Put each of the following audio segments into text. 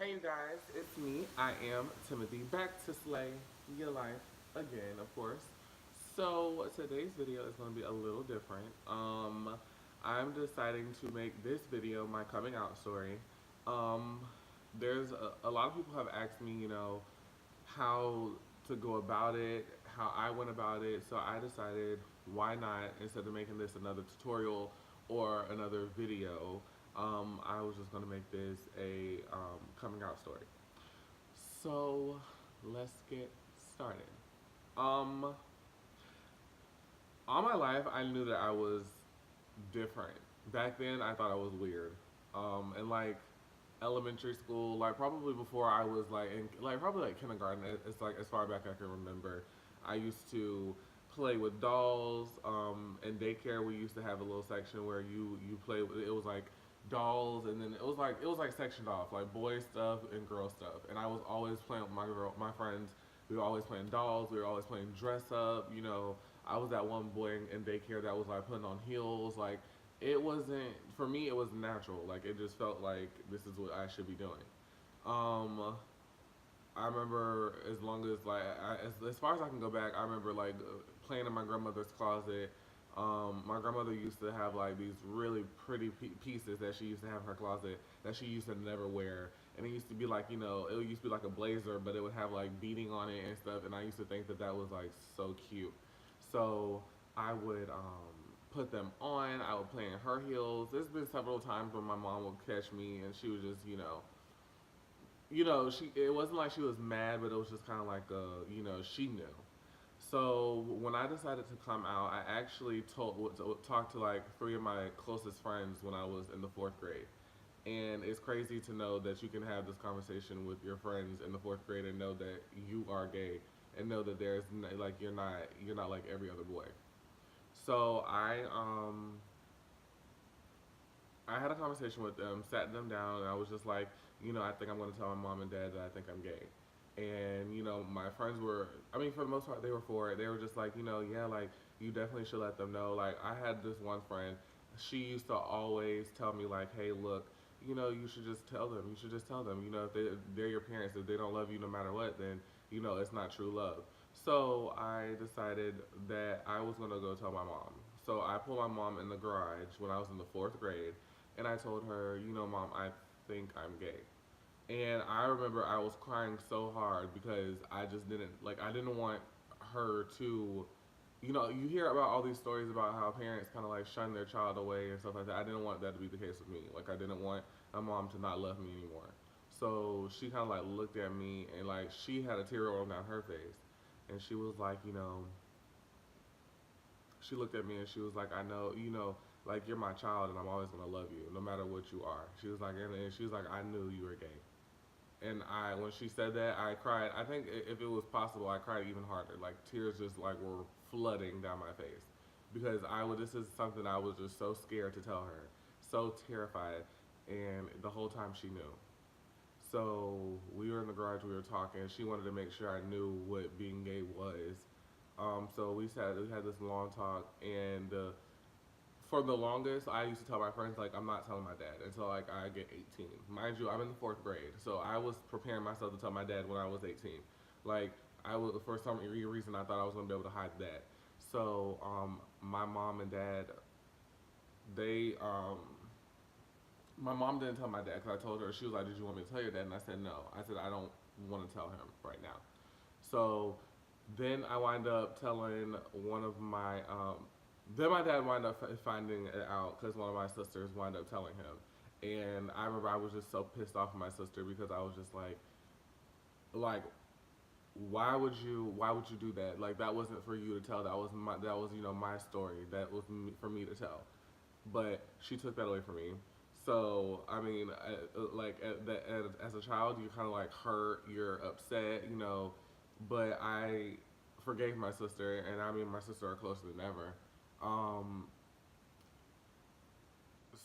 Hey you guys, it's me. I am Timothy, back to slay your life again, of course. So today's video is going to be a little different. I'm deciding to make this video my coming out story. Um, there's a lot of people have asked me, how to go about it, how I went about it. So I decided, why not, instead of making this another tutorial or another video, I was just going to make this a coming out story. So let's get started. Um, all my life, I knew that I was different. Back then, I thought I was weird. And like elementary school, like probably before I was like in like probably like kindergarten. It's like as far back I can remember. I used to play with dolls. In daycare, we used to have a little section where you play with. It was like dolls, and then it was like sectioned off, like boy stuff and girl stuff. And I was always playing with my friends. We were always playing dolls. We were always playing dress up. I was that one boy in daycare that was like putting on heels. Like it wasn't for me. It was natural. Like it just felt like this is what I should be doing. Um, I remember as long as like as far as I can go back, I remember like playing in my grandmother's closet. My grandmother used to have like these really pretty pieces that she used to have in her closet that she used to never wear, and it used to be like it used to be like a blazer, but it would have like beading on it and stuff, and I used to think that that was like so cute. So I would put them on. I would play in her heels. There's been several times where my mom would catch me and she was just she it wasn't like she was mad, but it was just kind of like she knew. So when I decided to come out, I actually talked to like three of my closest friends when I was in the fourth grade. And it's crazy to know that you can have this conversation with your friends in the fourth grade and know that you are gay and know that like you're not like every other boy. So I had a conversation with them, sat them down, and I was just like, I think I'm going to tell my mom and dad that I think I'm gay. And, my friends were, I mean, for the most part, they were for it. They were just like, yeah, like, you definitely should let them know. Like, I had this one friend, she used to always tell me, like, hey, look, you should just tell them. You should just tell them. If they're your parents, if they don't love you no matter what, then, it's not true love. So I decided that I was going to go tell my mom. So I pulled my mom in the garage when I was in the fourth grade, and I told her, mom, I think I'm gay. And I remember I was crying so hard because I just didn't like I didn't want her to you hear about all these stories about how parents kind of like shun their child away and stuff like that. I didn't want that to be the case with me. Like I didn't want my mom to not love me anymore. So she kind of like looked at me and like she had a tear rolling down her face, and she was like, she looked at me and she was like, I know, like you're my child and I'm always gonna love you no matter what you are. She was like, and she was like, I knew you were gay. And when she said that, I cried. I think if it was possible, I cried even harder. Like tears just like were flooding down my face because this is something I was just so scared to tell her, so terrified, and the whole time she knew. So we were in the garage, we were talking. She wanted to make sure I knew what being gay was. So we had this long talk, and for the longest, I used to tell my friends like I'm not telling my dad until like I get 18. Mind you, I'm in the fourth grade, so I was preparing myself to tell my dad when I was 18. Like I was for some reason I thought I was gonna be able to hide that. So my mom and dad, they my mom didn't tell my dad because I told her. She was like, "Did you want me to tell your dad?" And I said no. I said I don't want to tell him right now. So then I wind up telling one of my then my dad wound up finding it out because one of my sisters wound up telling him. And I remember I was just so pissed off at my sister because I was just like, why would you do that? Like that wasn't for you to tell. That was my story. That was for me to tell. But she took that away from me. So I mean, as a child, you're kind of like hurt, you're upset, But I forgave my sister, and I mean, my sister are closer than ever. Um,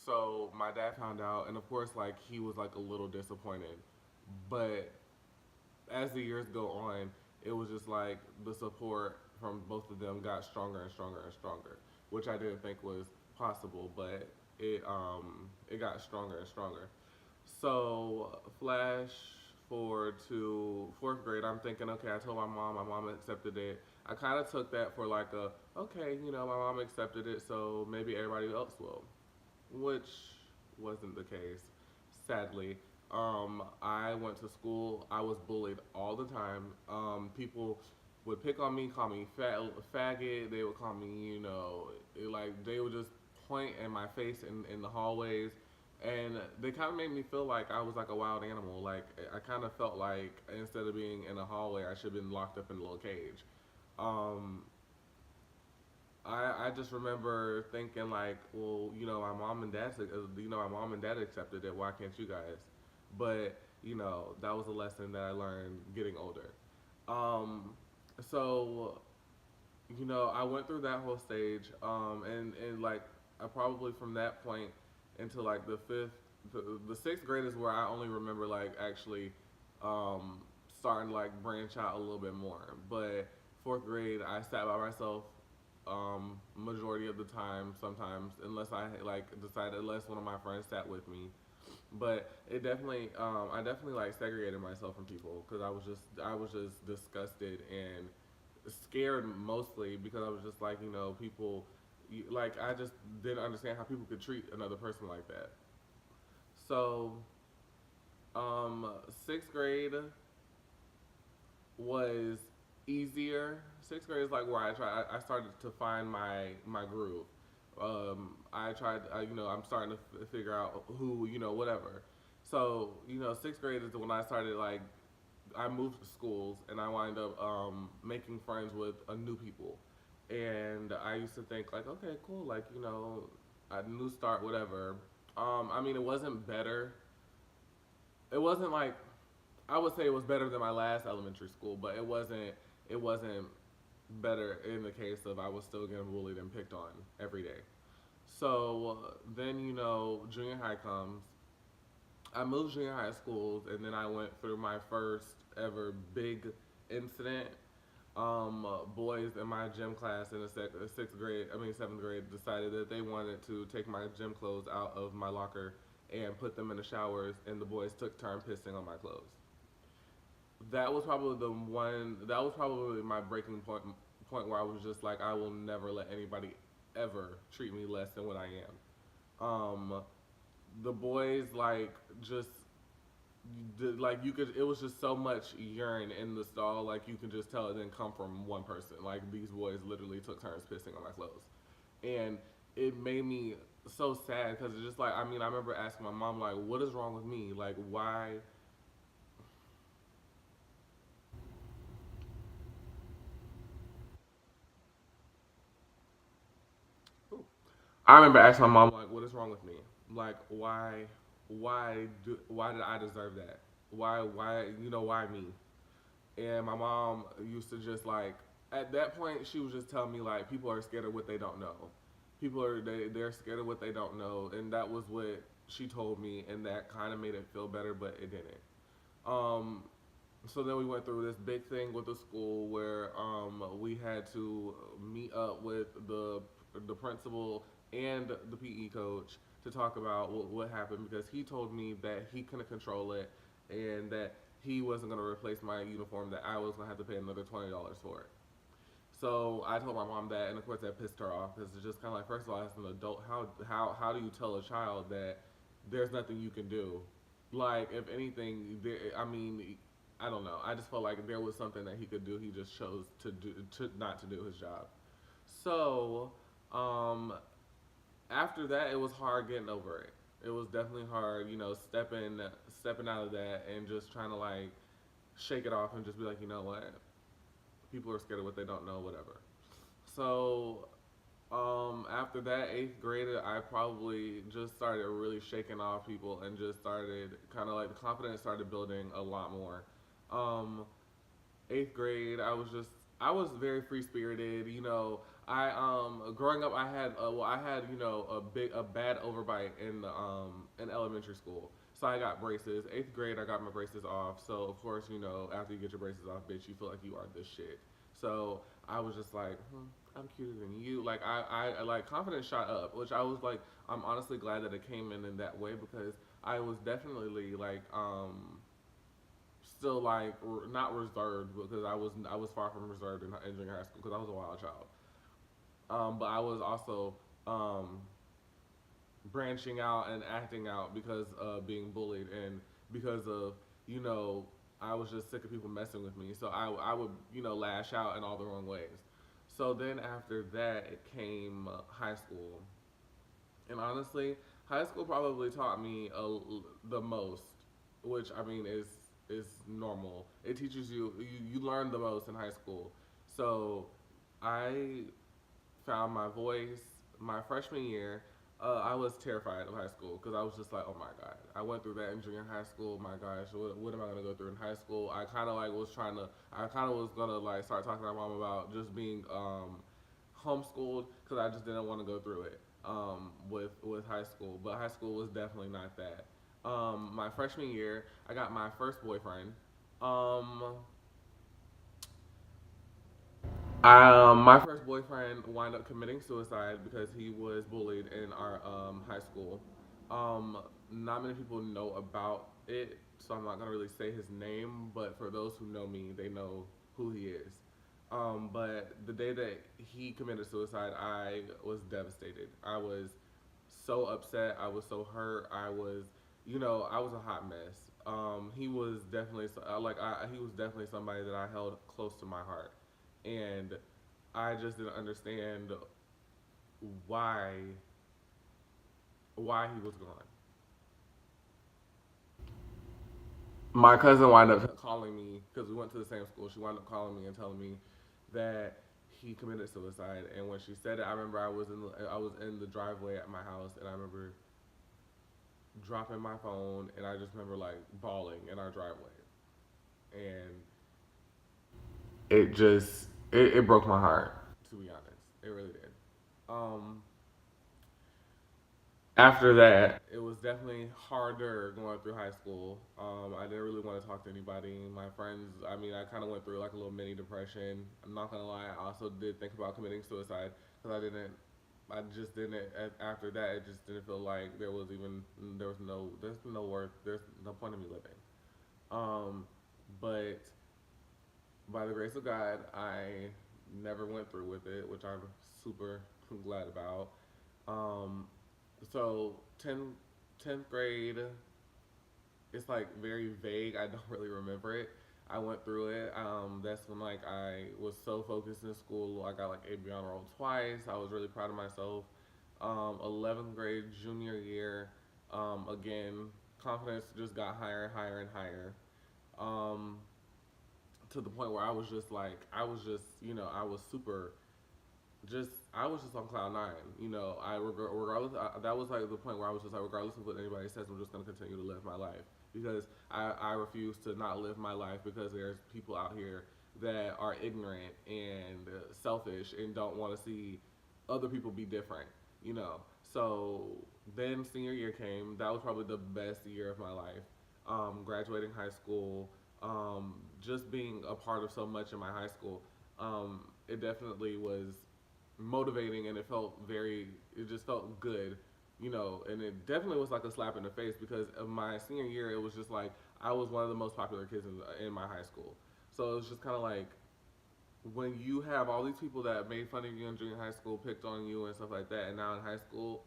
so my dad found out, and of course, like he was like a little disappointed. But as the years go on, it was just like the support from both of them got stronger and stronger and stronger, which I didn't think was possible, but it got stronger and stronger. So flash forward to fourth grade. I'm thinking, okay, I told my mom. My mom accepted it. I kind of took that for like a, okay, my mom accepted it, so maybe everybody else will, which wasn't the case. Sadly, I went to school. I was bullied all the time. People would pick on me, call me faggot. They would call me, like they would just point in my face in the hallways, and they kind of made me feel like I was like a wild animal. Like I kind of felt like instead of being in a hallway, I should have been locked up in a little cage. Um, I just remember thinking like, well, my mom and dad accepted it. Why can't you guys? But that was a lesson that I learned getting older. Um, so I went through that whole stage, and like I probably from that point into like the sixth grade is where I only remember like actually um, starting to like branch out a little bit more. But fourth grade, I sat by myself majority of the time, sometimes unless I like decided unless one of my friends sat with me. But I definitely like segregated myself from people because I was just disgusted and scared mostly because I was just like people like I just didn't understand how people could treat another person like that. So um, sixth grade was easier. Sixth grade is like where I started to find my groove. I tried. I'm starting to figure out who whatever. So sixth grade is when I started like I moved schools and I wind up making friends with new people. And I used to think like, okay, cool, like a new start, whatever. I mean, it wasn't better. It wasn't like I would say it was better than my last elementary school, but it wasn't. It wasn't better in the case of I was still getting bullied and picked on every day. So then junior high comes. I moved junior high schools, and then I went through my first ever big incident. Boys in my gym class in the sixth grade, I mean seventh grade, decided that they wanted to take my gym clothes out of my locker and put them in the showers, and the boys took turn pissing on my clothes. That was probably the one. That was probably my breaking point where I was just like, I will never let anybody ever treat me less than what I am. The boys like just like you could. It was just so much urine in the stall. Like you can just tell it didn't come from one person. Like these boys literally took turns pissing on my clothes, and it made me so sad because it's just like I mean I remember asking my mom like, what is wrong with me? Like why? I remember asking my mom like, "What is wrong with me? Like, why did I deserve that? Why, why me?" And my mom used to just like, at that point, she was just telling me like, people are scared of what they don't know. They're scared of what they don't know, and that was what she told me, and that kind of made it feel better, but it didn't. Um, so then we went through this big thing with the school where we had to meet up with the principal and the PE coach to talk about what happened because he told me that he couldn't control it and that he wasn't going to replace my uniform, that I was going to have to pay another $20 for it. So I told my mom that, and of course that pissed her off because it's just kind of like, first of all, as an adult, how do you tell a child that there's nothing you can do? Like, if anything, I mean, I don't know. I just felt like there was something that he could do. He just chose to not to do his job. So, um, after that, it was hard getting over it. It was definitely hard, stepping out of that and just trying to like shake it off and just be like, you know what, people are scared of what they don't know, whatever. So after that eighth grade, I probably just started really shaking off people and just started kind of like the confidence started building a lot more. Um, eighth grade, I was very free spirited. I growing up, I had a bad overbite in elementary school. So I got braces. Eighth grade, I got my braces off. So of course, after you get your braces off, bitch, you feel like you are this shit. So I was just like, I'm cuter than you. Like like confidence shot up, which I was like, I'm honestly glad that it came in that way because I was definitely like still like not reserved because I was far from reserved in junior high school because I was a wild child. But I was also um, branching out and acting out because of being bullied and because of you know I was just sick of people messing with me. So I would lash out in all the wrong ways. So then after that it came high school, and honestly, high school probably taught me the most, which I mean is normal. It teaches you learn the most in high school. So I found my voice my freshman year. I was terrified of high school because I was just like, oh my god, I went through that in junior high school. My gosh, what am I gonna go through in high school? I kind of like was trying to. I kind of was gonna like start talking to my mom about just being homeschooled because I just didn't want to go through it with high school. But high school was definitely not that. My freshman year, I got my first boyfriend. Um, my first boyfriend wound up committing suicide because he was bullied in our high school. Um, Not many people know about it, so I'm not gonna really say his name. But for those who know me, they know who he is. But the day that he committed suicide, I was devastated. I was so upset. I was so hurt. I was a hot mess. He was definitely he was definitely somebody that I held close to my heart, and I just didn't understand why why he was gone. My cousin wound up calling me because we went to the same school. She wound up calling me and telling me that he committed suicide. And when she said it, I remember I was in the driveway at my house, and I remember dropping my phone, and I just remember like bawling in our driveway, and it broke my heart, to be honest. It really did. Um, After that, it was definitely harder going through high school. I didn't really want to talk to anybody. My friends, I mean, I kind of went through like a little mini depression. I'm not gonna lie, I also did think about committing suicide because I just didn't. After that, it just didn't feel like there's no worth, there's no point in me living. Um, but by the grace of God, I never went through with it, which I'm super glad about. Um, so 10th grade, it's like very vague. I don't really remember it. I went through it. That's when like I was so focused in school. I got like A B honor roll twice. I was really proud of myself. 11th grade, junior year, again, confidence just got higher and higher and higher. Um, to the point where I was just like, I was just, I was super just I was just on cloud nine. Regardless. That was like the point where I was just like, regardless of what anybody says, I'm just gonna continue to live my life because I refuse to not live my life because there's people out here that are ignorant and selfish and don't want to see other people be different. You know. So then senior year came. That was probably the best year of my life. Graduating high school, just being a part of so much in my high school. It definitely was motivating and it just felt good, and it definitely was like a slap in the face because of my senior year. It was just like I was one of the most popular kids in my high school. So it was just kind of like when you have all these people that made fun of you in junior high school, picked on you and stuff like that, and now in high school,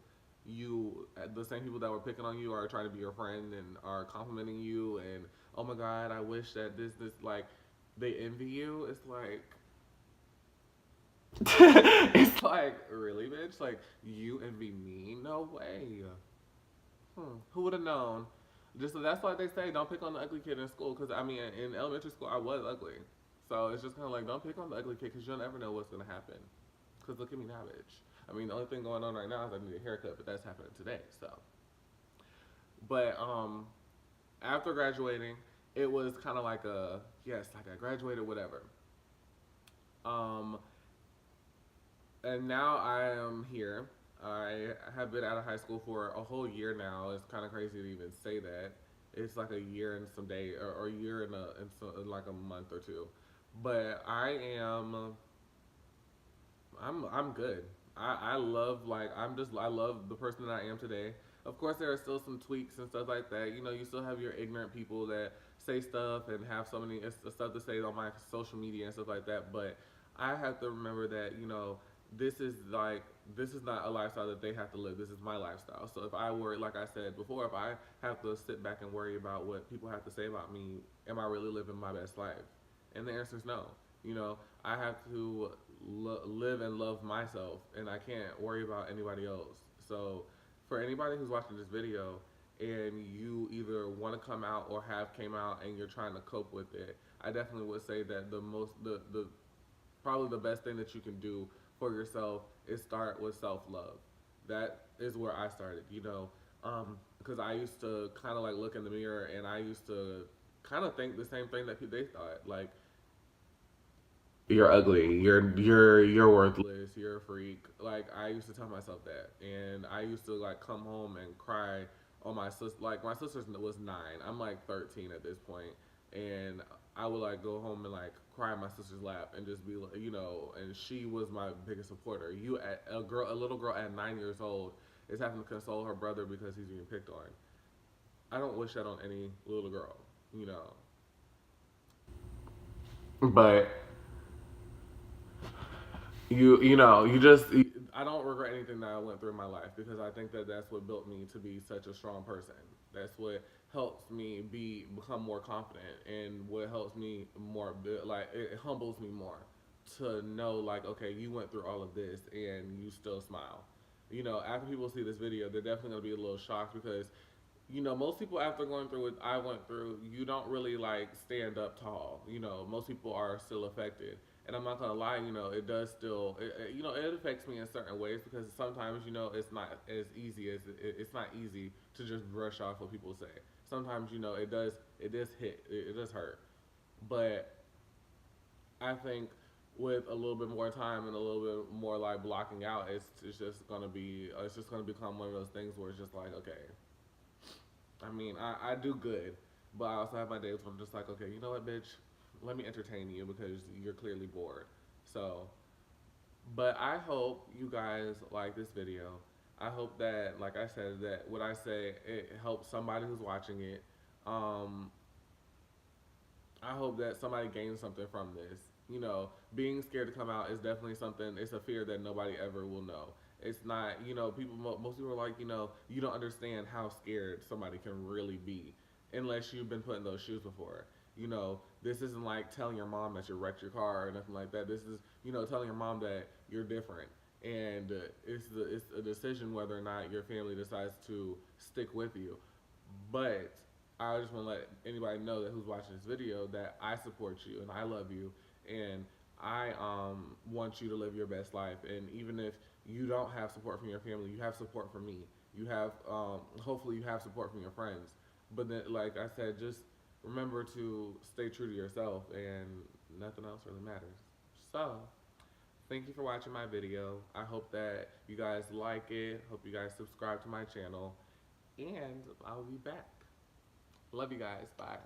the same people that were picking on you are trying to be your friend and are complimenting you and oh my god, I wish that this like they envy you. It's like it's like, really, bitch? Like, you envy me? No way. Who would have known? Just that's why they say don't pick on the ugly kid in school. Because, I mean, in elementary school, I was ugly. So it's just kind of like, don't pick on the ugly kid because you'll never know what's going to happen. Because look at me now, bitch. I mean, the only thing going on right now is I need a haircut, but that's happening today. So, but after graduating, it was kind of like yes, like I graduated, whatever. Um, and now I am here. I have been out of high school for a whole year now. It's kind of crazy to even say that. It's like a year and some day, or a year and in like a month or two. But I'm good. I love like I love the person that I am today. Of course, there are still some tweaks and stuff like that. You know, you still have your ignorant people that say stuff and have so many stuff to say on my social media and stuff like that. But I have to remember that, you know, this is like this is not a lifestyle that they have to live. This is my lifestyle. So if I were, like I said before, if I have to sit back and worry about what people have to say about me, am I really living my best life? And the answer is no. You know, I have to live and love myself, and I can't worry about anybody else. So for anybody who's watching this video and you either want to come out or have came out and you're trying to cope with it, I definitely would say that the probably the best thing that you can do for yourself is start with self-love. That is where I started, you know, because I used to kind of like look in the mirror and I used to kind of think the same thing that they thought, like you're ugly, you're worthless, you're a freak. Like I used to tell myself that, and I used to like come home and cry on my sister. Like my sister was 9, I'm like 13 at this point, and I would like go home and like cry in my sister's lap and just be like, you know, and she was my biggest supporter. A little girl at 9 years old is having to console her brother because he's being picked on. I don't wish that on any little girl, you know. But you know you just I don't regret anything that I went through in my life because I think that that's what built me to be such a strong person. That's what helps me become more confident, and what helps me more like it humbles me more to know like, okay, you went through all of this and you still smile. You know, after people see this video, they're definitely gonna be a little shocked because you know, most people after going through what I went through, you don't really like stand up tall. You know, most people are still affected. And I'm not gonna lie, you know, it does still, you know, it affects me in certain ways because sometimes, you know, it's not as easy as it's not easy to just brush off what people say. Sometimes, you know, it does hit, it does hurt. But I think with a little bit more time and a little bit more like blocking out, it's just gonna be, it's just gonna become one of those things where it's just like, okay, I mean, I do good, but I also have my days when I'm just like, okay, you know what, bitch? Let me entertain you because you're clearly bored. So, but I hope you guys like this video. I hope that, like I said, that what I say, it helps somebody who's watching it. Um, I hope that somebody gains something from this. You know, being scared to come out is definitely something, it's a fear that nobody ever will know. It's not, you know, most people are like, you know, you don't understand how scared somebody can really be unless you've been put in those shoes before. You know, this isn't like telling your mom that you wrecked your car or nothing like that. This is, you know, telling your mom that you're different. And it's a decision whether or not your family decides to stick with you. But I just want to let anybody know that who's watching this video that I support you and I love you, and I want you to live your best life. And even if you don't have support from your family, you have support from me. You have hopefully you have support from your friends. But then, like I said, just remember to stay true to yourself, and nothing else really matters. So thank you for watching my video. I hope that you guys like it. Hope you guys subscribe to my channel, and I'll be back. Love you guys. Bye.